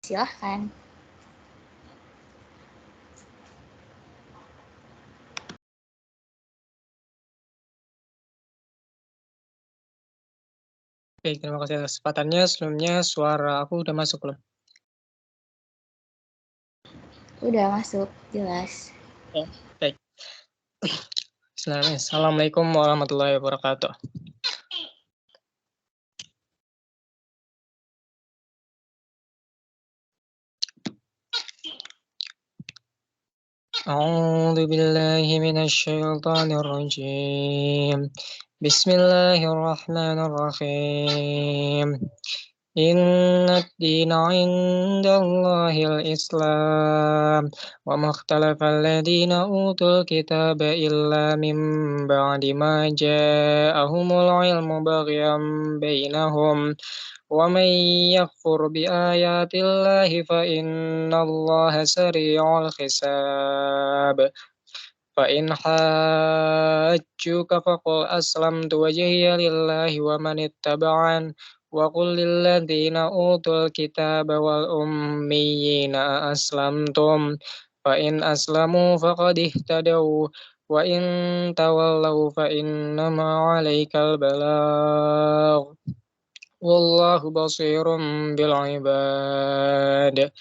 Silahkan. Baik, terima kasih atas kesempatannya. Sebelumnya suara aku udah masuk belum? Udah masuk, jelas. Ya, baik. Assalamualaikum warahmatullahi wabarakatuh. أعوذ بالله من الشيطان الرجيم. بسم الله الرحمن الرحيم. إن الدين عند الله الإسلام وما اختلف الذين أوتوا الكتاب إلا من بعد ما جاءهم العلم بغيا بينهم ومن يكفر بآيات الله فإن الله سريع الحساب فإن حاجوك فقل أسلمت وجهي لله ومن اتبعن وقل للذين أوتوا الكتاب والأميين أسلمتم فإن أسلموا فقد اهتدوا وإن تولوا فإنما عليك البلاغ والله بصير بالعباد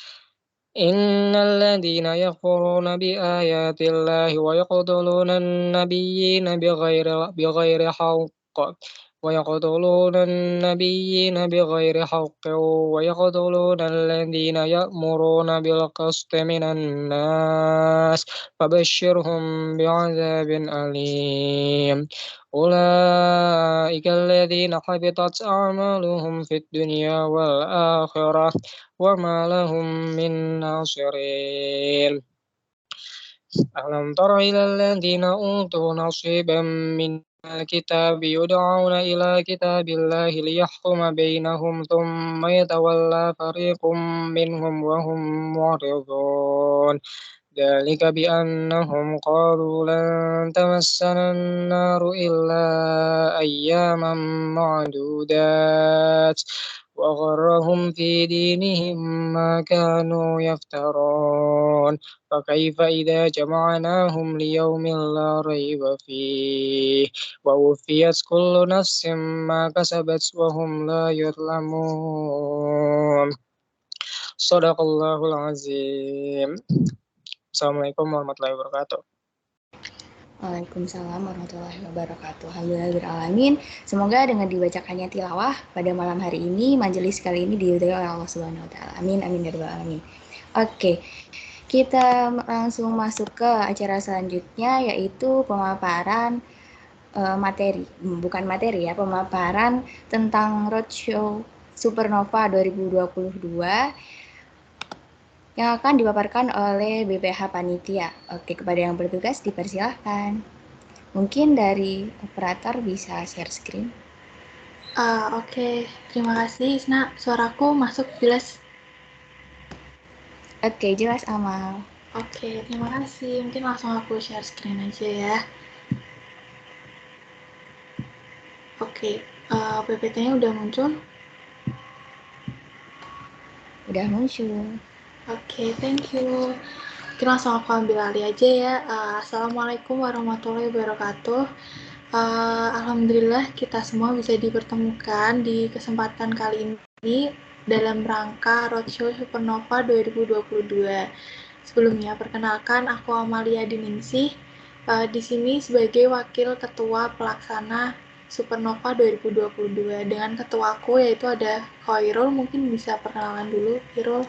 إن الذين يكفرون بآيات الله ويقتلون النبيين بغير حق ويقتلون الذين يأمرون بالقسط من الناس فبشرهم بعذاب أليم أولئك الذين حبطت أعمالهم في الدنيا والآخرة وما لهم من ناصرين ألم تر إلى الذين أوتوا نصيبا من الكتاب يدعون إلى كتاب الله ليحكم بينهم ثم يتولى فريق منهم وهم معرضون ذلك بأنهم قالوا لن تمسنا النار إلا أياما معدودات وغرهم في دينهم ما كانوا يفترون فكيف إذا جمعناهم ليوم لا ريب فيه ووفيت كل نفس ما كسبت وهم لا يظلمون صدق الله العظيم. Assalamualaikum warahmatullahi wabarakatuh. Waalaikumsalam warahmatullahi wabarakatuh. Alhamdulillahirrahmanirrahim. Semoga dengan dibacakannya tilawah pada malam hari ini, majelis kali ini diridhoi oleh Allah Subhanahu wa taala. Amin amin ya rabbal alamin. Oke. Kita langsung masuk ke acara selanjutnya, yaitu pemaparan pemaparan tentang Roadshow Supernova 2022 yang akan dipaparkan oleh BPH Panitia. Oke, kepada yang bertugas dipersilahkan. Mungkin dari operator bisa share screen. Oke. Terima kasih Isna, suaraku masuk jelas? Oke, jelas Amal. Oke, terima kasih. Mungkin langsung aku share screen aja ya. Oke, PPT-nya udah muncul? Udah muncul. Oke, thank you. Mungkin langsung aku ambil alih aja ya. Assalamualaikum warahmatullahi wabarakatuh. Alhamdulillah kita semua bisa dipertemukan di kesempatan kali ini dalam rangka Roadshow Supernova 2022. Sebelumnya, perkenalkan aku Amalia Diningsih, di sini sebagai Wakil Ketua Pelaksana Supernova 2022. Dengan ketuaku yaitu ada Khairul, mungkin bisa perkenalan dulu, Khairul.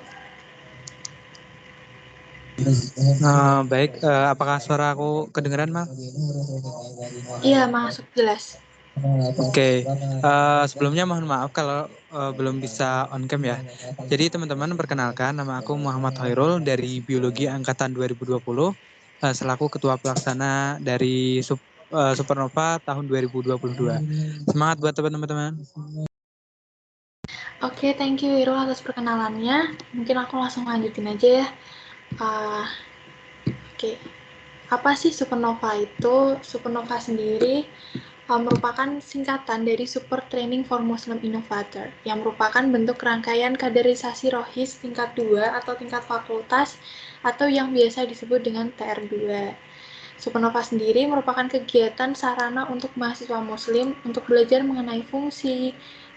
Baik, apakah suara aku kedengeran, Mal? Iya, masuk jelas. Oke, sebelumnya mohon maaf kalau belum bisa on cam ya. Jadi teman-teman, perkenalkan, nama aku Muhammad Khairul dari Biologi Angkatan 2020, selaku Ketua Pelaksana dari Supernova tahun 2022. Semangat buat teman-teman. Oke, thank you Irul atas perkenalannya. Mungkin aku langsung lanjutin aja ya. Oke, apa sih supernova itu? Supernova sendiri merupakan singkatan dari Super Training for Muslim Innovator, yang merupakan bentuk rangkaian kaderisasi rohis tingkat 2 atau tingkat fakultas, atau yang biasa disebut dengan TR2. Supernova sendiri merupakan kegiatan sarana untuk mahasiswa muslim untuk belajar mengenai fungsi,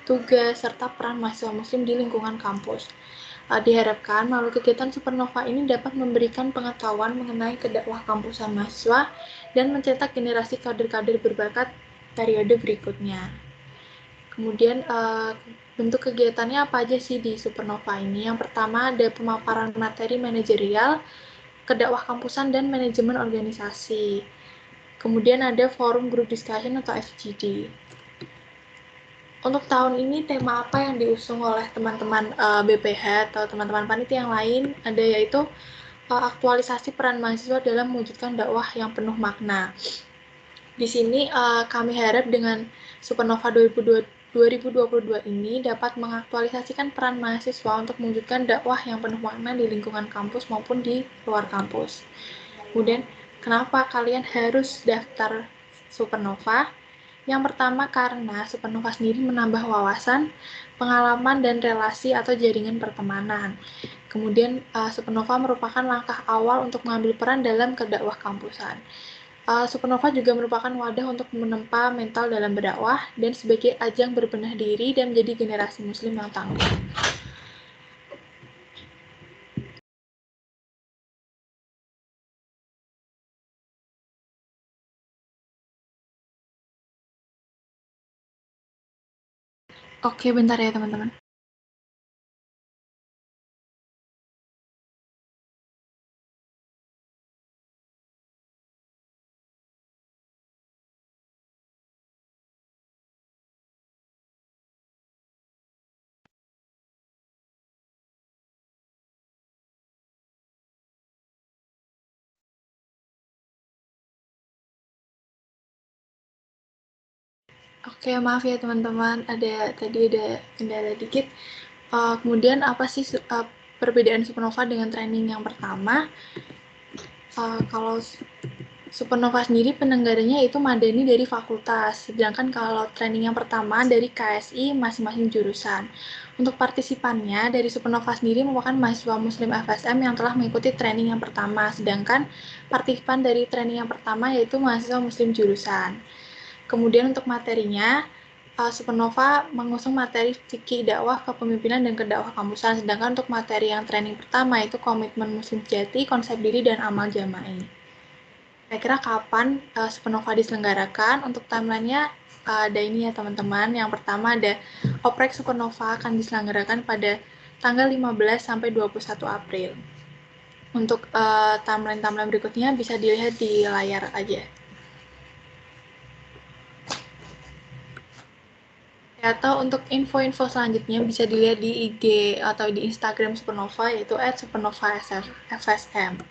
tugas, serta peran mahasiswa muslim di lingkungan kampus. Diharapkan melalui kegiatan Supernova ini dapat memberikan pengetahuan mengenai kedakwah kampusan mahasiswa dan mencetak generasi kader-kader berbakat periode berikutnya. Kemudian bentuk kegiatannya apa aja sih di Supernova ini? Yang pertama ada pemaparan materi manajerial, kedakwah kampusan dan manajemen organisasi. Kemudian ada forum group discussion atau FGD. Untuk tahun ini tema apa yang diusung oleh teman-teman BPH atau teman-teman panitia yang lain ada yaitu aktualisasi peran mahasiswa dalam mewujudkan dakwah yang penuh makna. Di sini kami harap dengan Supernova 2022 ini dapat mengaktualisasikan peran mahasiswa untuk mewujudkan dakwah yang penuh makna di lingkungan kampus maupun di luar kampus. Kemudian, kenapa kalian harus daftar Supernova? Yang pertama karena Supernova sendiri menambah wawasan, pengalaman, dan relasi atau jaringan pertemanan. Kemudian, Supernova merupakan langkah awal untuk mengambil peran dalam kedakwah kampusan. Supernova juga merupakan wadah untuk menempa mental dalam berdakwah dan sebagai ajang berbenah diri dan menjadi generasi muslim yang tangguh. Oke, bentar ya teman-teman. Oke, maaf ya teman-teman, tadi ada kendala dikit. Kemudian apa sih perbedaan Supernova dengan training yang pertama? Kalau Supernova sendiri penenggaranya itu madani dari fakultas, sedangkan kalau training yang pertama dari KSI masing-masing jurusan. Untuk partisipannya, dari Supernova sendiri merupakan mahasiswa muslim FSM yang telah mengikuti training yang pertama, sedangkan partisipan dari training yang pertama yaitu mahasiswa muslim jurusan. Kemudian untuk materinya, Supernova mengusung materi fikih dakwah kepemimpinan dan kedakwah kampusan, sedangkan untuk materi yang training pertama itu komitmen muslim sejati, konsep diri, dan amal jama'i. Kira-kira kapan Supernova diselenggarakan? Untuk timeline-nya ada ini ya teman-teman. Yang pertama ada Oprek Supernova akan diselenggarakan pada tanggal 15 sampai 21 April. Untuk timeline-timeline berikutnya bisa dilihat di layar aja. Atau untuk info-info selanjutnya bisa dilihat di IG atau di Instagram Supernova yaitu @supernova_fsm.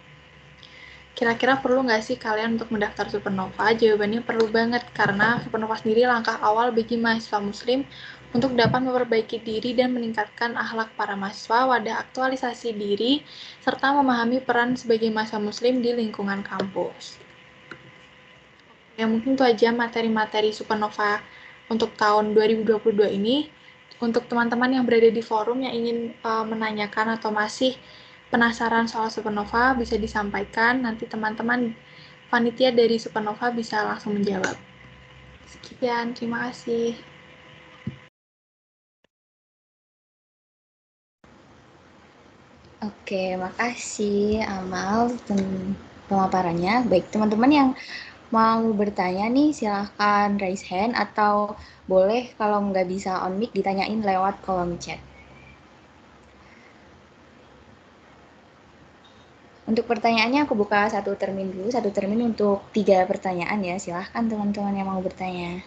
Kira-kira perlu nggak sih kalian untuk mendaftar Supernova? Jawabannya perlu banget karena Supernova sendiri langkah awal bagi mahasiswa muslim untuk dapat memperbaiki diri dan meningkatkan akhlak para mahasiswa, wadah aktualisasi diri, serta memahami peran sebagai mahasiswa muslim di lingkungan kampus. Ya mungkin itu aja materi-materi Supernova untuk tahun 2022 ini. Untuk teman-teman yang berada di forum yang ingin menanyakan atau masih penasaran soal Supernova bisa disampaikan, nanti teman-teman panitia dari Supernova bisa langsung menjawab. Sekian, terima kasih. Oke, makasih Amal pemaparannya. Baik, teman-teman yang mau bertanya nih silahkan raise hand atau boleh kalau nggak bisa on mic ditanyain lewat kolom chat. Untuk pertanyaannya aku buka satu termin dulu, satu termin untuk 3 pertanyaan ya. Silahkan teman-teman yang mau bertanya.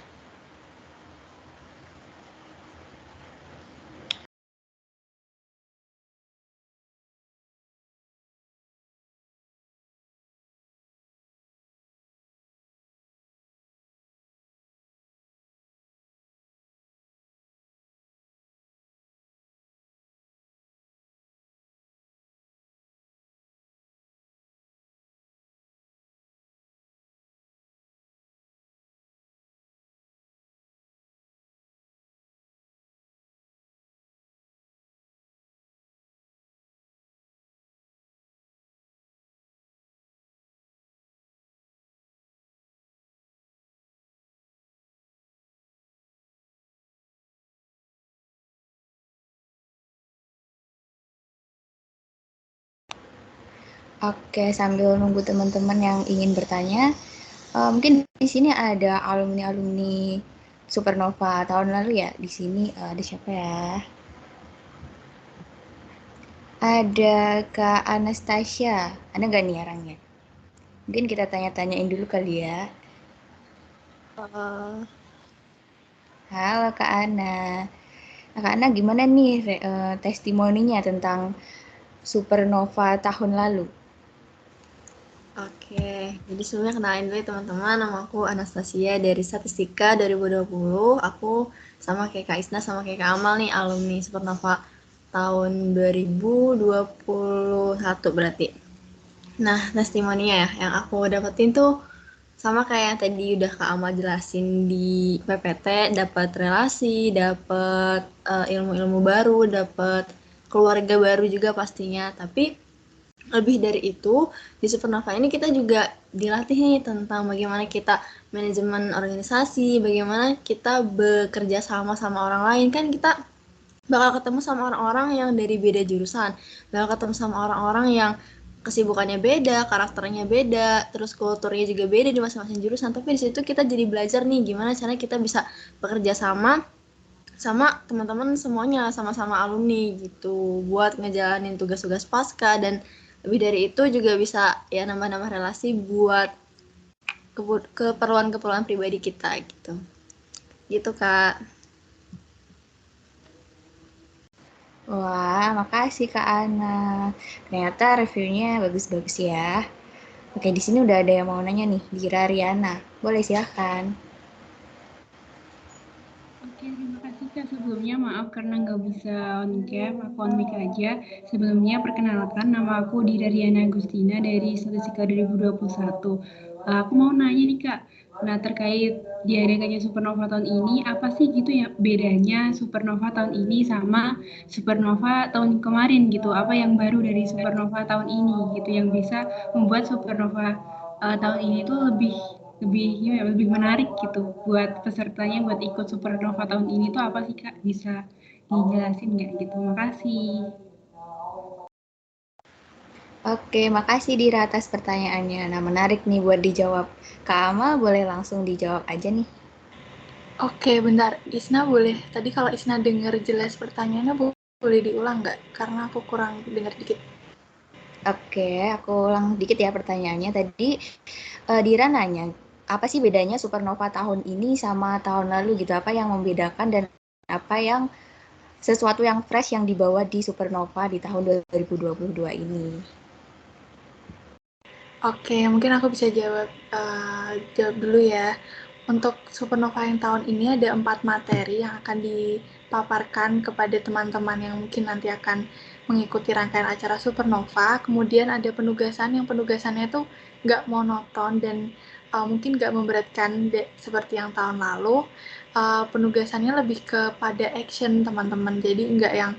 Oke, sambil nunggu teman-teman yang ingin bertanya, mungkin di sini ada alumni-alumni Supernova tahun lalu ya. Di sini ada siapa ya? Ada Kak Anastasia. Ada nggak nih orangnya? Mungkin kita tanya-tanyain dulu kali ya. Halo Kak Ana. Kak Ana gimana nih testimoninya tentang Supernova tahun lalu? Oke, jadi sebelumnya kenalin dulu ya teman-teman, nama aku Anastasia dari Statistika 2020. Aku sama kayak Kak Isna sama kayak Kak Amal nih, alumni Supernova tahun 2021 berarti. Nah, testimoninya ya, yang aku dapetin tuh sama kayak yang tadi udah Kak Amal jelasin di PPT, dapat relasi, dapat ilmu-ilmu baru, dapat keluarga baru juga pastinya. Tapi lebih dari itu, di Supernova ini kita juga dilatih nih tentang bagaimana kita manajemen organisasi, bagaimana kita bekerja sama sama orang lain. Kan kita bakal ketemu sama orang-orang yang dari beda jurusan, bakal ketemu sama orang-orang yang kesibukannya beda, karakternya beda, terus kulturnya juga beda di masing-masing jurusan. Tapi di situ kita jadi belajar nih gimana caranya kita bisa bekerja sama teman-teman semuanya, sama-sama alumni gitu, buat ngejalanin tugas-tugas pasca. Dan lebih dari itu juga bisa ya nambah-nambah relasi buat keperluan-keperluan pribadi kita gitu Kak. Wah, makasih Kak Ana. Ternyata reviewnya bagus-bagus ya. Oke, di sini udah ada yang mau nanya nih, Dira Riana. Boleh silahkan. Oke, terima kasih Kak. Sebelumnya maaf karena nggak bisa on cam, aku on mic aja. Sebelumnya perkenalkan, nama aku Dira Riana Agustina dari Statistika 2021. Aku mau nanya nih Kak, nah terkait diadakannya Supernova tahun ini, apa sih gitu ya bedanya Supernova tahun ini sama Supernova tahun kemarin gitu? Apa yang baru dari Supernova tahun ini gitu yang bisa membuat Supernova tahun ini tuh lebih menarik gitu buat pesertanya buat ikut Supernova tahun ini tuh apa sih Kak? Bisa dijelasin nggak gitu? Makasih. Oke, makasih Dira atas pertanyaannya. Nah, menarik nih buat dijawab. Kak Amal boleh langsung dijawab aja nih. Oke, bentar. Isna boleh. Tadi kalau Isna dengar jelas pertanyaannya, boleh diulang nggak? Karena aku kurang dengar dikit. Oke, aku ulang dikit ya pertanyaannya. Tadi Dira nanya, apa sih bedanya Supernova tahun ini sama tahun lalu gitu? Apa yang membedakan dan apa yang sesuatu yang fresh yang dibawa di Supernova di tahun 2022 ini? Oke, mungkin aku bisa jawab dulu ya. Untuk Supernova yang tahun ini ada 4 materi yang akan dipaparkan kepada teman-teman yang mungkin nanti akan mengikuti rangkaian acara Supernova. Kemudian ada penugasan yang penugasannya tuh nggak monoton dan mungkin nggak memberatkan seperti yang tahun lalu. Penugasannya lebih kepada action teman-teman, jadi nggak yang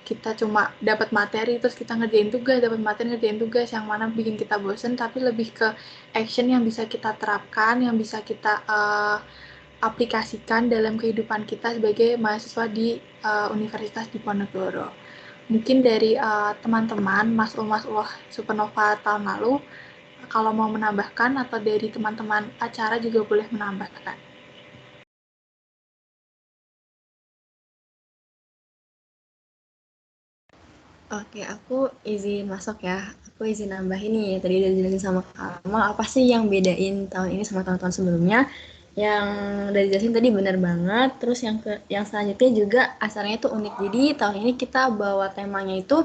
kita cuma dapat materi terus kita ngerjain tugas, dapat materi ngerjain tugas, yang mana bikin kita bosen, tapi lebih ke action yang bisa kita terapkan, yang bisa kita aplikasikan dalam kehidupan kita sebagai mahasiswa di Universitas Diponegoro. Mungkin dari teman-teman Mas Supernova tahun lalu, kalau mau menambahkan, atau dari teman-teman acara juga boleh menambahkan. Oke, aku izin masuk ya. Aku izin nambahin nih, tadi udah dijelasin sama Kamal, apa sih yang bedain tahun ini sama tahun-tahun sebelumnya. Yang udah dijelasin tadi benar banget. Terus yang selanjutnya juga asalnya itu unik. Jadi tahun ini kita bawa temanya itu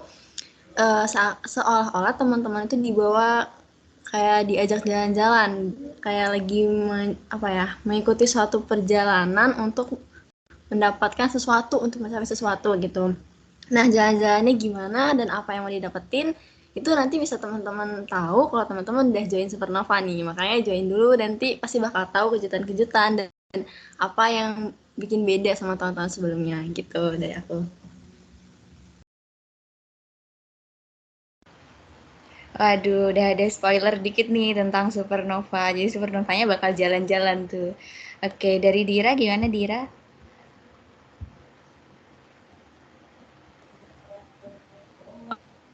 seolah-olah teman-teman itu dibawa kayak diajak jalan-jalan, kayak lagi mengikuti suatu perjalanan untuk mendapatkan sesuatu, untuk mencapai sesuatu gitu. Nah, jalan-jalannya gimana dan apa yang mau didapetin, itu nanti bisa teman-teman tahu kalau teman-teman udah join Supernova nih. Makanya join dulu, nanti pasti bakal tahu kejutan-kejutan dan apa yang bikin beda sama tahun-tahun sebelumnya gitu dari aku. Waduh, udah ada spoiler dikit nih tentang Supernova. Jadi Supernovanya bakal jalan-jalan tuh. Oke, dari Dira gimana Dira?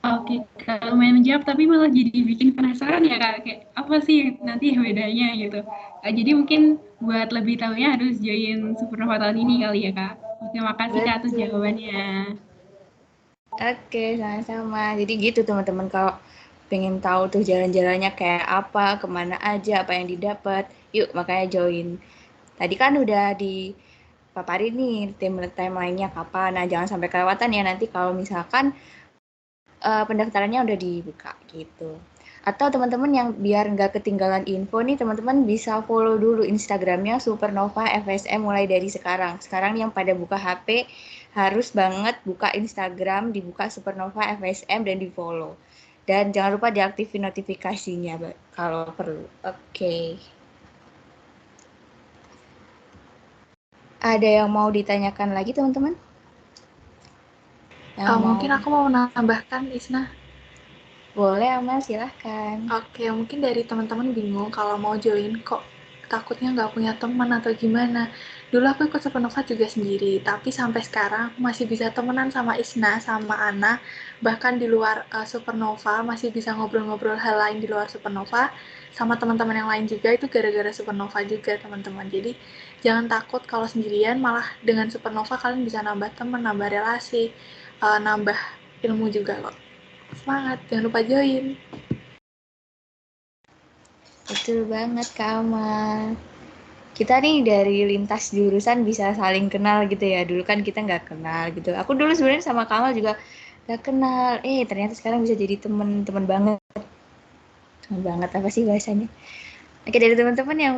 Oke, Kak, lumayan menjawab, tapi malah jadi bikin penasaran ya Kak, kayak apa sih nanti bedanya gitu. Jadi mungkin buat lebih tahunya harus join Supernova tahun ini kali ya Kak. Terima kasih Kak atas Betul. jawabannya. Oke, sama-sama. Jadi gitu teman-teman, kalau pengen tahu tuh jalan-jalannya kayak apa, kemana aja, apa yang didapat, yuk makanya join. Tadi kan udah dipaparin nih timeline-nya kapan. Nah, jangan sampai kelewatan ya nanti kalau misalkan pendaftarannya udah dibuka gitu. Atau teman-teman yang biar nggak ketinggalan info nih, teman-teman bisa follow dulu Instagramnya Supernova FSM mulai dari sekarang. Sekarang yang pada buka HP harus banget buka Instagram, dibuka Supernova FSM dan di follow. Dan jangan lupa diaktifin notifikasinya kalau perlu. Oke. Ada yang mau ditanyakan lagi teman-teman? Mungkin aku mau menambahkan, Isna. Boleh, Amal, silahkan. Oke, mungkin dari teman-teman bingung kalau mau join kok takutnya nggak punya teman atau gimana. Dulu aku ikut Supernova juga sendiri, tapi sampai sekarang aku masih bisa temenan sama Isna, sama Ana, bahkan di luar Supernova masih bisa ngobrol-ngobrol hal lain di luar Supernova, sama teman-teman yang lain juga, itu gara-gara Supernova juga teman-teman. Jadi jangan takut kalau sendirian, malah dengan Supernova kalian bisa nambah teman, nambah relasi, nambah ilmu juga kok. Semangat, jangan lupa join. Betul banget, Kak Amal. Kita nih dari lintas jurusan bisa saling kenal gitu ya. Dulu kan kita nggak kenal gitu. Aku dulu sebenarnya sama Kamal juga nggak kenal. Ternyata sekarang bisa jadi teman-teman banget. Teman banget apa sih bahasanya? Oke, dari teman-teman yang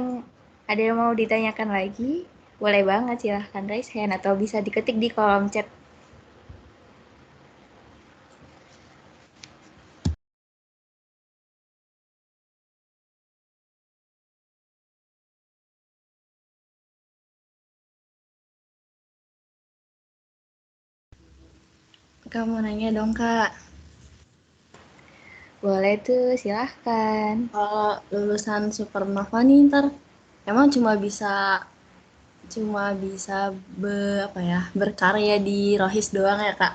ada yang mau ditanyakan lagi, boleh banget silahkan raise hand atau bisa diketik di kolom chat. Kamu nanya dong Kak, Boleh tuh, silahkan. kalau lulusan Supernova nih ntar emang cuma bisa berkarya di Rohis doang ya Kak?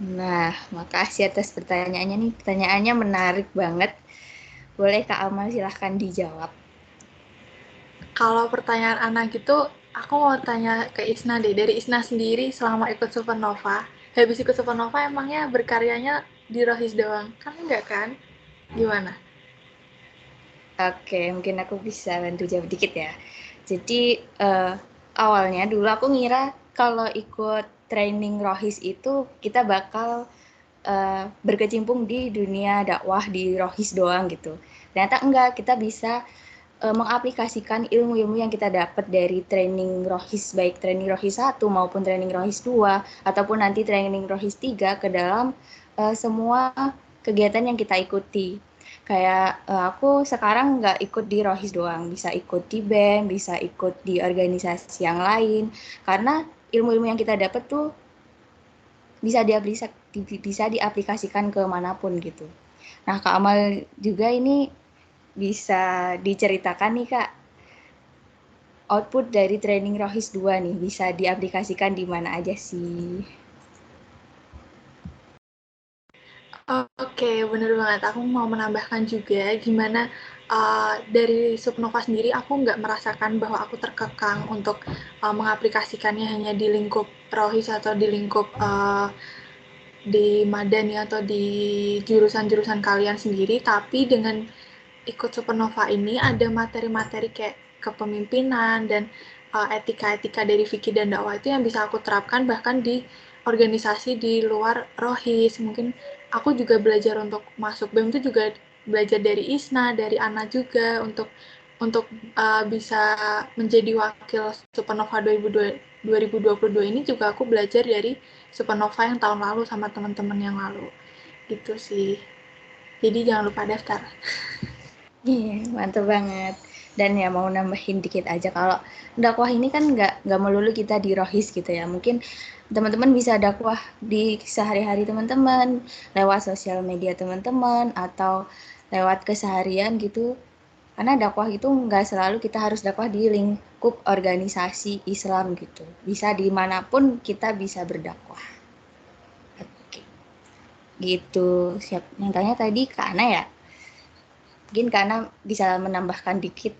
Nah, makasih atas pertanyaannya nih. Pertanyaannya menarik banget. Boleh Kak Amal silahkan dijawab. Kalau pertanyaan Ana gitu, aku mau tanya ke Isna deh. Dari Isna sendiri selama ikut Supernova, habis ikut Supernova emangnya berkaryanya di Rohis doang? Kan enggak kan? Gimana? Oke, mungkin aku bisa bantu jawab dikit ya. Jadi awalnya dulu aku ngira kalau ikut training Rohis itu kita bakal berkecimpung di dunia dakwah di Rohis doang gitu. Ternyata enggak, kita bisa mengaplikasikan ilmu-ilmu yang kita dapat dari training Rohis, baik training Rohis 1 maupun training Rohis 2 ataupun nanti training Rohis 3 ke dalam semua kegiatan yang kita ikuti. Kayak aku sekarang nggak ikut di Rohis doang, bisa ikut di BEM, bisa ikut di organisasi yang lain, karena ilmu-ilmu yang kita dapat tuh bisa diaplikasikan ke manapun gitu. Nah, Kak Amal juga ini bisa diceritakan nih Kak, output dari training Rohis 2 nih bisa diaplikasikan di mana aja sih? Oke, bener banget. Aku mau menambahkan juga gimana dari Supernova sendiri aku nggak merasakan bahwa aku terkekang untuk mengaplikasikannya hanya di lingkup Rohis atau di lingkup di Madani atau di jurusan-jurusan kalian sendiri, tapi dengan ikut Supernova ini ada materi-materi kayak kepemimpinan dan etika-etika dari fikih dan dakwah itu yang bisa aku terapkan bahkan di organisasi di luar Rohis. Mungkin aku juga belajar untuk masuk BEM itu juga belajar dari Isna, dari Ana juga untuk bisa menjadi wakil Supernova 2022 ini juga aku belajar dari Supernova yang tahun lalu sama teman-teman yang lalu. Gitu sih. Jadi jangan lupa daftar. Iya, mantap banget. Dan ya mau nambahin dikit aja, kalau dakwah ini kan nggak melulu kita di Rohis gitu ya. Mungkin teman-teman bisa dakwah di sehari-hari teman-teman, lewat sosial media teman-teman, atau lewat keseharian gitu. Karena dakwah itu nggak selalu kita harus dakwah di lingkup organisasi Islam gitu. Bisa dimanapun kita bisa berdakwah. Gitu. Yang tanya tadi Kak Ana ya? Mungkin Kak Ana bisa menambahkan dikit.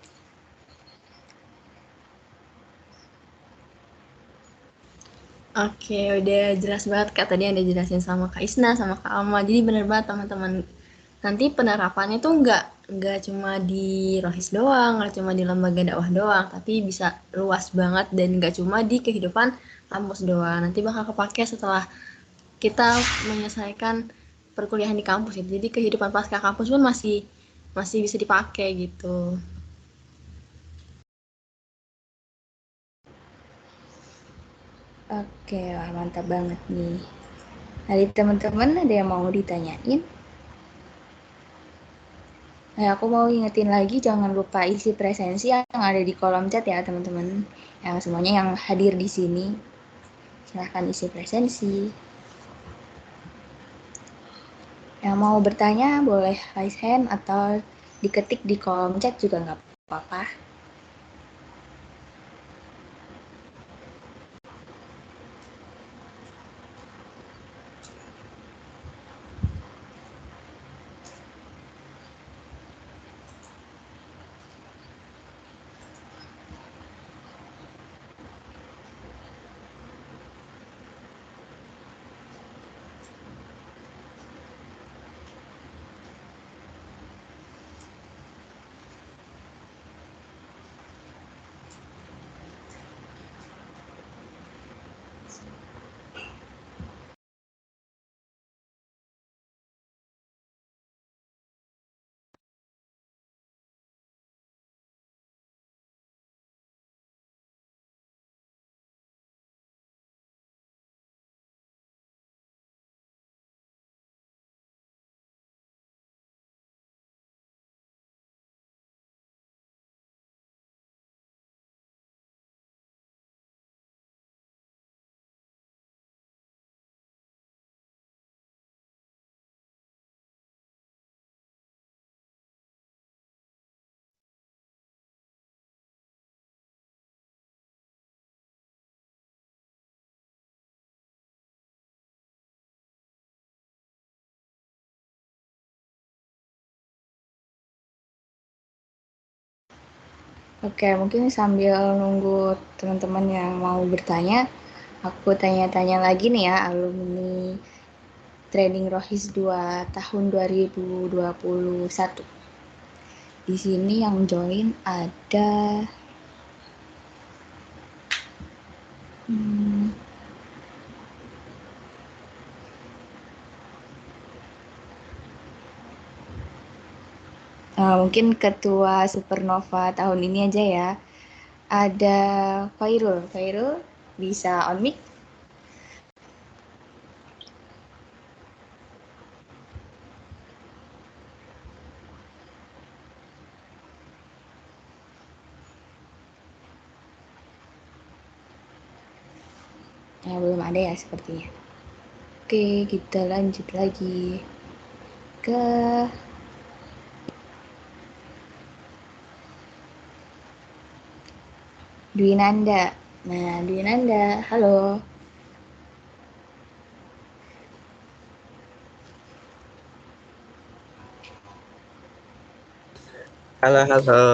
Oke, udah jelas banget Kak. Tadi ada jelasin sama Kak Isna, sama Kak Alma. Jadi bener banget teman-teman. Nanti penerapannya tuh nggak cuma di Rohis doang, nggak cuma di lembaga dakwah doang, tapi bisa luas banget dan nggak cuma di kehidupan kampus doang. Nanti bakal kepake setelah kita menyelesaikan perkuliahan di kampus itu. Jadi kehidupan pasca kampus pun masih bisa dipakai gitu. Oke, wah mantap banget nih. Dari teman-teman ada yang mau ditanyain? Nah, aku mau ingetin lagi jangan lupa isi presensi yang ada di kolom chat ya teman-teman. Yang semuanya yang hadir di sini. Silahkan isi presensi. Yang mau bertanya boleh raise hand atau diketik di kolom chat juga nggak apa-apa. Oke, mungkin sambil nunggu teman-teman yang mau bertanya, aku tanya-tanya lagi nih ya alumni Training Rohis 2 tahun 2021. Di sini yang join ada mungkin ketua Supernova tahun ini aja ya. Ada Khairul. Khairul bisa on mic? Ya, belum ada ya sepertinya. Oke, kita lanjut lagi ke Dwi Nanda. Nah, Dwi Nanda, halo. Halo, halo.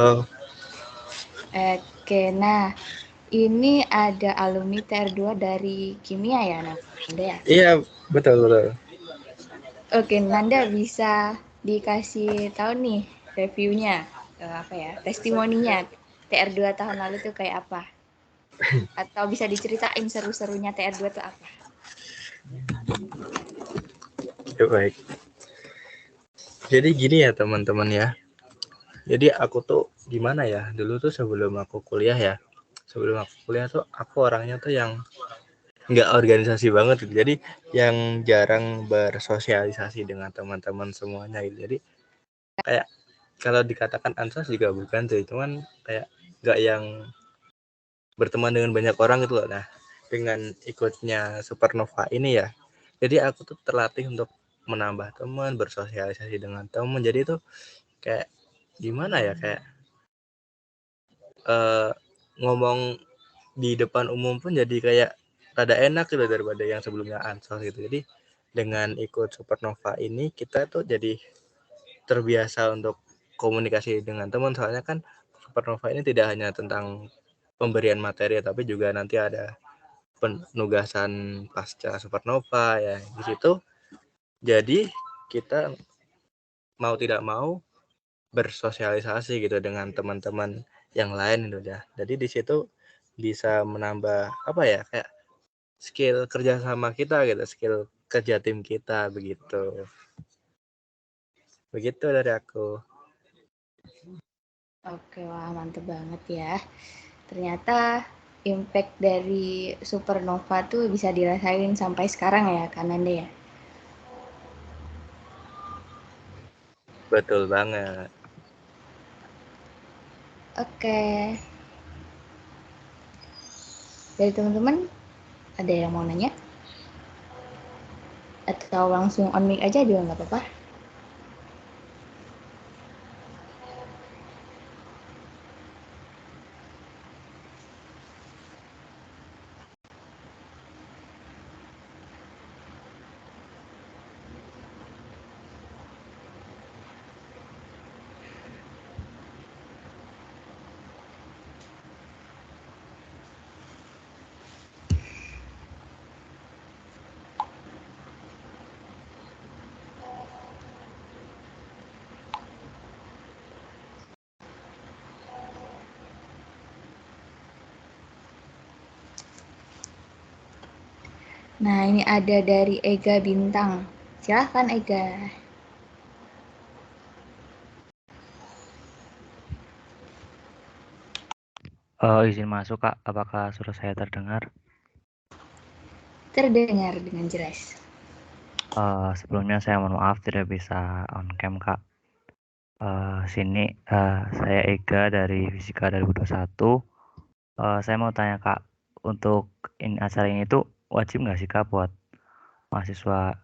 Oke, nah ini ada alumni TR2 dari kimia ya, Nanda ya? Iya, betul, betul. Oke, Nanda bisa dikasih tahu nih reviewnya, apa ya, testimoninya TR2 tahun lalu tuh kayak apa? Atau bisa diceritain seru-serunya TR2 tuh apa? Ya, baik. Jadi gini ya teman-teman ya. Jadi aku tuh gimana ya, dulu tuh sebelum aku kuliah ya. Sebelum aku kuliah tuh aku orangnya tuh yang nggak organisasi banget gitu. Jadi yang jarang bersosialisasi dengan teman-teman semuanya gitu. Jadi kayak kalau dikatakan ansos juga bukan tuh, cuman kayak nggak yang berteman dengan banyak orang gitu loh. Nah, dengan ikutnya Supernova ini ya, jadi aku tuh terlatih untuk menambah teman, bersosialisasi dengan teman. Jadi itu kayak gimana ya, kayak ngomong di depan umum pun jadi kayak rada enak gitu daripada yang sebelumnya ansos gitu. Jadi dengan ikut Supernova ini kita tuh jadi terbiasa untuk komunikasi dengan teman, soalnya kan Supernova ini tidak hanya tentang pemberian materi tapi juga nanti ada penugasan pasca Supernova ya di situ. Jadi kita mau tidak mau bersosialisasi gitu dengan teman-teman yang lain gitu ya. Jadi di situ bisa menambah apa ya, kayak skill kerjasama kita gitu, skill kerja tim kita begitu. Begitu dari aku. Oke, wah mantep banget ya. Ternyata impact dari Supernova tuh bisa dirasain sampai sekarang ya, Kananda ya. Betul banget. Oke. Dari teman-teman, ada yang mau nanya? Atau langsung on mic aja juga nggak apa-apa. Nah, ini ada dari Ega Bintang. Silahkan Ega. Izin masuk Kak, apakah suara saya terdengar? Terdengar dengan jelas. Sebelumnya saya mohon maaf tidak bisa on cam Kak. Saya Ega dari Fisika 2021. Saya mau tanya Kak, untuk acara ini tuh wajib nggak sih Kak buat mahasiswa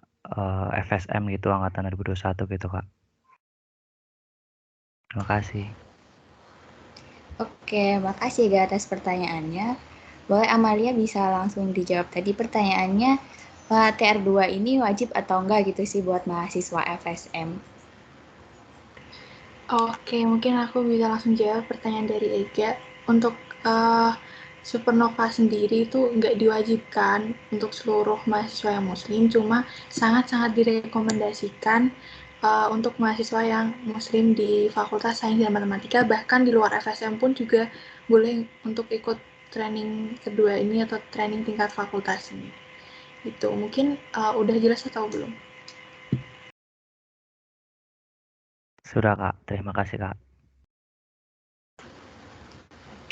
FSM gitu angkatan 2021 gitu Kak? Terima kasih. Oke, makasih Ega atas pertanyaannya. Boleh Amalia bisa langsung dijawab tadi pertanyaannya, TR2 ini wajib atau enggak gitu sih buat mahasiswa FSM? Oke, mungkin aku bisa langsung jawab pertanyaan dari Ega. Untuk Supernova sendiri itu nggak diwajibkan untuk seluruh mahasiswa yang muslim, cuma sangat-sangat direkomendasikan untuk mahasiswa yang muslim di Fakultas Sains dan Matematika, bahkan di luar FSM pun juga boleh untuk ikut training kedua ini atau training tingkat fakultas ini. Itu mungkin udah jelas atau belum? Sudah Kak, terima kasih Kak.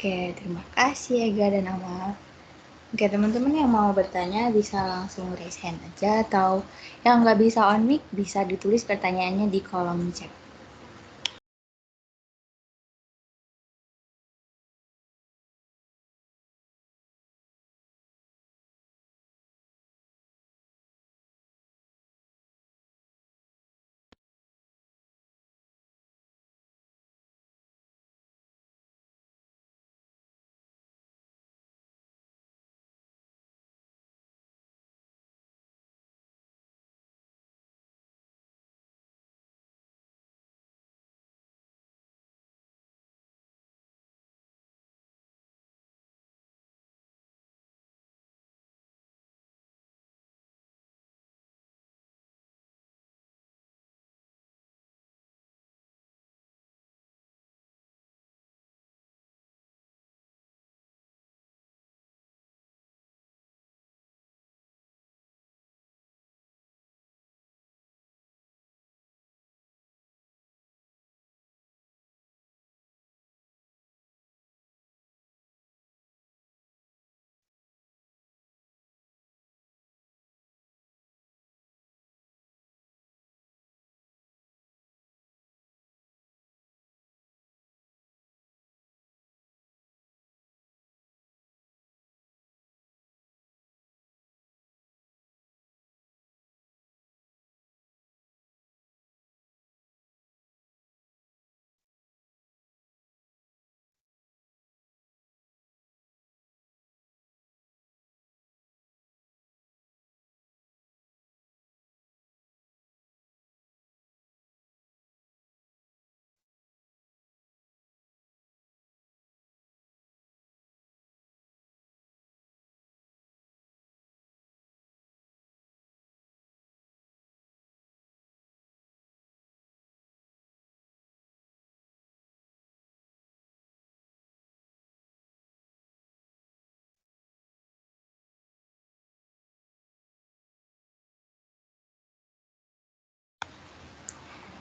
Oke, terima kasih Ega dan Amal. Oke, teman-teman yang mau bertanya bisa langsung raise hand aja, atau yang nggak bisa on mic bisa ditulis pertanyaannya di kolom chat.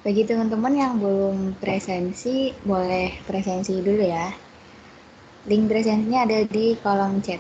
Bagi teman-teman yang belum presensi, boleh presensi dulu ya. Link presensinya ada di kolom chat.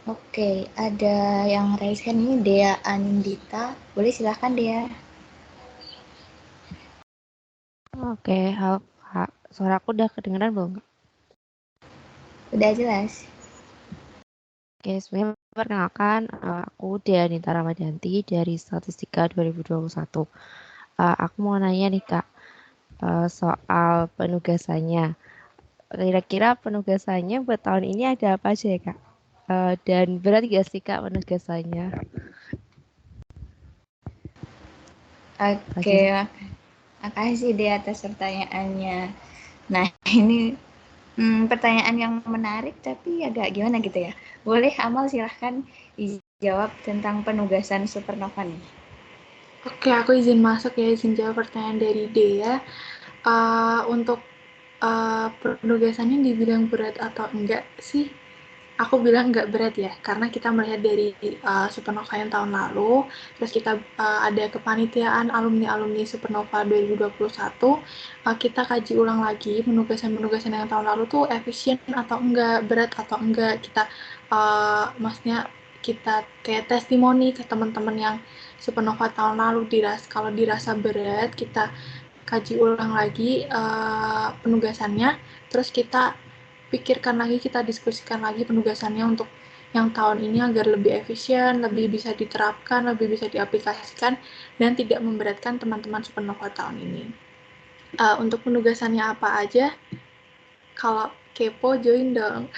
Oke, ada yang raise hand ini Dea Anindita. Boleh silahkan Dea. Oke, halo Kak. Suara aku udah kedengeran belum? Udah jelas. Oke, sebenarnya perkenalkan, aku Dea Anindita Ramadhanti dari Statistika 2021. Aku mau nanya nih Kak, soal penugasannya. Kira-kira penugasannya buat tahun ini ada apa aja ya Kak? Dan berat gak sih Kak penugasannya? Oke, makasih Dea atas pertanyaannya. Nah, ini pertanyaan yang menarik tapi agak gimana gitu ya. Boleh Amal silahkan dijawab tentang penugasan Supernova nih. Oke, aku izin masuk ya, izin jawab pertanyaan dari Dea. Untuk penugasannya dibilang berat atau enggak sih? Aku bilang nggak berat ya, karena kita melihat dari Supernova yang tahun lalu, terus kita ada kepanitiaan alumni-alumni Supernova 2021, kita kaji ulang lagi penugasan-penugasan yang tahun lalu tuh efisien atau enggak, berat atau enggak, kita maksudnya kita kayak testimoni ke teman-teman yang Supernova tahun lalu, kalau dirasa berat, kita kaji ulang lagi penugasannya, terus kita pikirkan lagi, kita diskusikan lagi penugasannya untuk yang tahun ini agar lebih efisien, lebih bisa diterapkan, lebih bisa diaplikasikan, dan tidak memberatkan teman-teman Supernova tahun ini. Untuk penugasannya apa aja? Kalau kepo, join dong.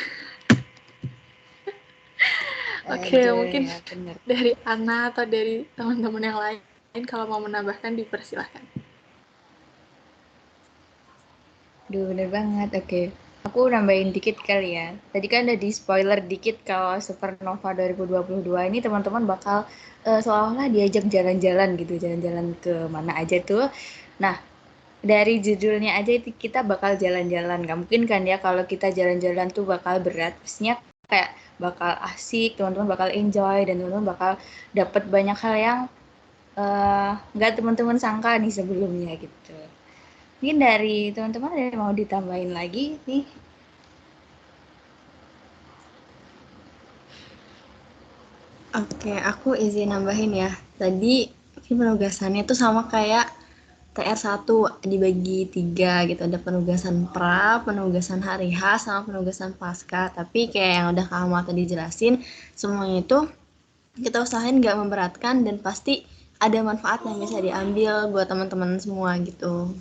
Oke, mungkin ya, dari Ana atau dari teman-teman yang lain, kalau mau menambahkan dipersilahkan. Duh, bener banget. Oke. Aku nambahin dikit kali ya. Tadi kan udah di spoiler dikit kalau Supernova 2022 ini teman-teman bakal seolah-olah diajak jalan-jalan gitu, jalan-jalan ke mana aja tuh. Nah, dari judulnya aja itu kita bakal jalan-jalan. Gak mungkin kan ya kalau kita jalan-jalan tuh bakal berat. Pastinya kayak bakal asik, teman-teman bakal enjoy, dan teman-teman bakal dapat banyak hal yang nggak teman-teman sangka nih sebelumnya gitu. Mungkin dari teman-teman ada yang mau ditambahin lagi nih? Oke, aku izin nambahin ya. Tadi penugasannya itu sama kayak TR1 dibagi 3 gitu. Ada penugasan pra, penugasan hari H, sama penugasan pasca. Tapi kayak yang udah Kak Ahmad tadi jelasin, semuanya itu kita usahain nggak memberatkan dan pasti ada manfaat yang bisa diambil buat teman-teman semua gitu.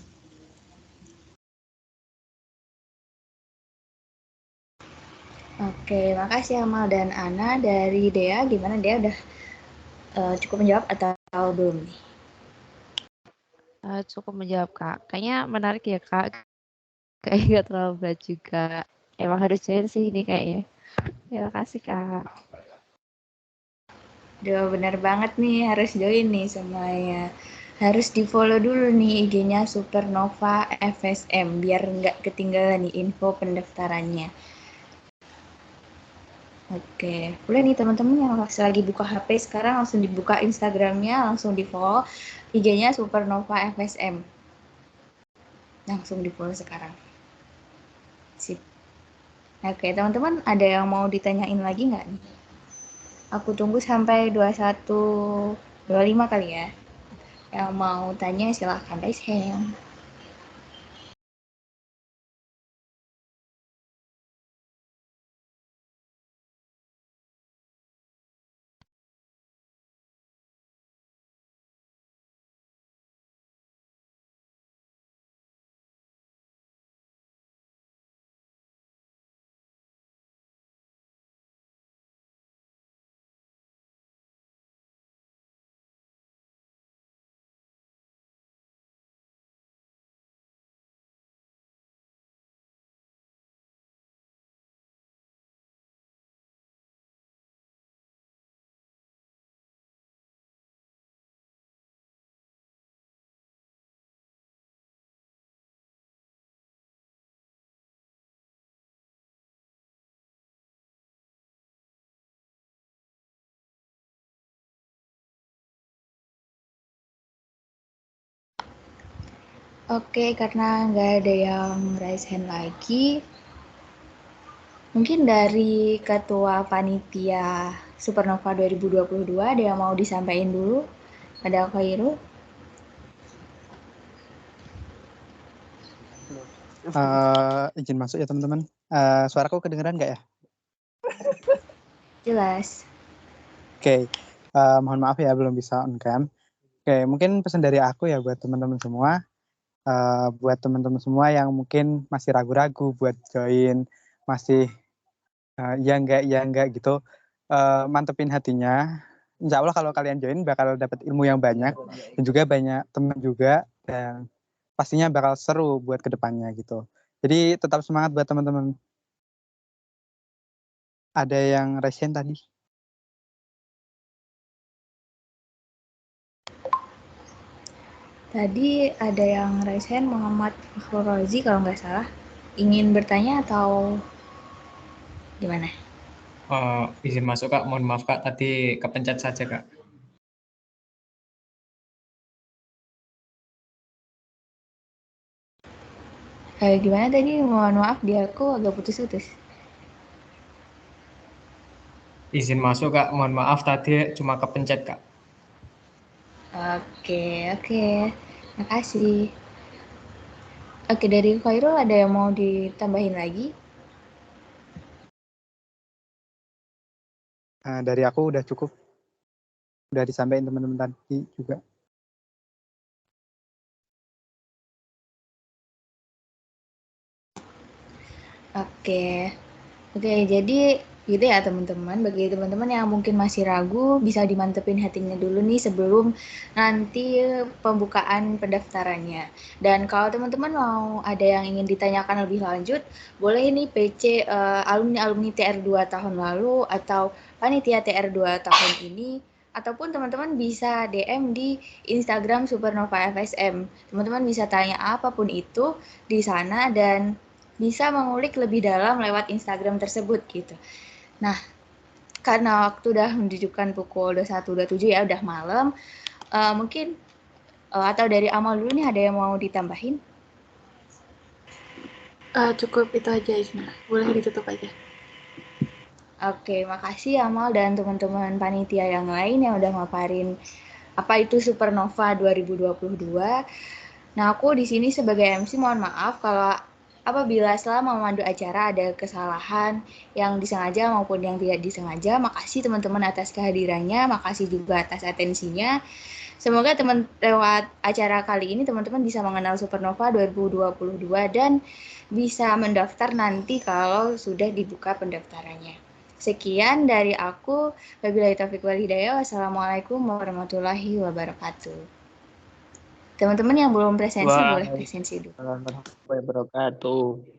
Oke, makasih Amal dan Ana. Dari Dea, gimana Dea udah cukup menjawab atau belum nih? Cukup menjawab Kak. Kayaknya menarik ya Kak. Kayaknya nggak terlalu berat juga. Emang harus join sih ini kayaknya. Terima kasih Kak. Udah bener banget nih, harus join nih semuanya. Harus di follow dulu nih IG-nya Supernova FSM biar nggak ketinggalan nih info pendaftarannya. Oke, boleh nih teman-teman yang lagi buka HP sekarang langsung dibuka Instagramnya, langsung di follow IG-nya Supernova FSM. Langsung di follow sekarang. Sip. Oke, teman-teman ada yang mau ditanyain lagi nggak nih? Aku tunggu sampai 21.25 kali ya. Yang mau tanya silahkan raise hand. Oke, karena nggak ada yang raise hand lagi, mungkin dari Ketua Panitia Supernova 2022 ada yang mau disampaikan dulu? Ada Khairul? Izin masuk ya teman-teman. Suaraku kedengeran nggak ya? Jelas. Oke, mohon maaf ya belum bisa on cam. Oke, mungkin pesan dari aku ya buat teman-teman semua. Buat teman-teman semua yang mungkin masih ragu-ragu buat join, masih ya enggak gitu, mantepin hatinya. Insya Allah kalau kalian join bakal dapat ilmu yang banyak dan juga banyak teman juga dan pastinya bakal seru buat kedepannya gitu. Jadi tetap semangat buat teman-teman. Ada yang raise hand tadi? Tadi ada yang raise hand Muhammad Fakhrul Razi kalau nggak salah. Ingin bertanya atau gimana? Izin masuk Kak, mohon maaf Kak, tadi kepencet saja Kak. Gimana tadi? Mohon maaf, dia aku agak putus-putus. Izin masuk Kak, mohon maaf tadi cuma kepencet Kak. Oke. Makasih. Oke, dari Khairul ada yang mau ditambahin lagi? Dari aku udah cukup. Udah disampaikan teman-teman tadi juga. Oke, jadi gitu ya teman-teman. Bagi teman-teman yang mungkin masih ragu, bisa dimantepin hatinya dulu nih sebelum nanti pembukaan pendaftarannya. Dan kalau teman-teman mau ada yang ingin ditanyakan lebih lanjut, boleh nih PC alumni TR2 tahun lalu atau panitia TR2 tahun ini, ataupun teman-teman bisa DM di Instagram Supernova FSM. Teman-teman bisa tanya apapun itu di sana dan bisa mengulik lebih dalam lewat Instagram tersebut gitu. Nah, karena waktu udah menunjukkan pukul 21.27 ya, udah malam. Mungkin atau dari Amal dulu nih ada yang mau ditambahin? Cukup itu aja Isma. Boleh ditutup aja. Oke, makasih Amal dan teman-teman panitia yang lain yang udah maparin apa itu Supernova 2022. Nah, aku di sini sebagai MC mohon maaf kalau Apabila selama memandu acara ada kesalahan yang disengaja maupun yang tidak disengaja, makasih teman-teman atas kehadirannya, makasih juga atas atensinya. Semoga lewat acara kali ini teman-teman bisa mengenal Supernova 2022 dan bisa mendaftar nanti kalau sudah dibuka pendaftarannya. Sekian dari aku. Wabillahi taufiq wal hidayah. Wassalamualaikum warahmatullahi wabarakatuh. Teman-teman yang belum presensi boleh presensi dulu. Waalaikumsalam warahmatullahi wabarakatuh.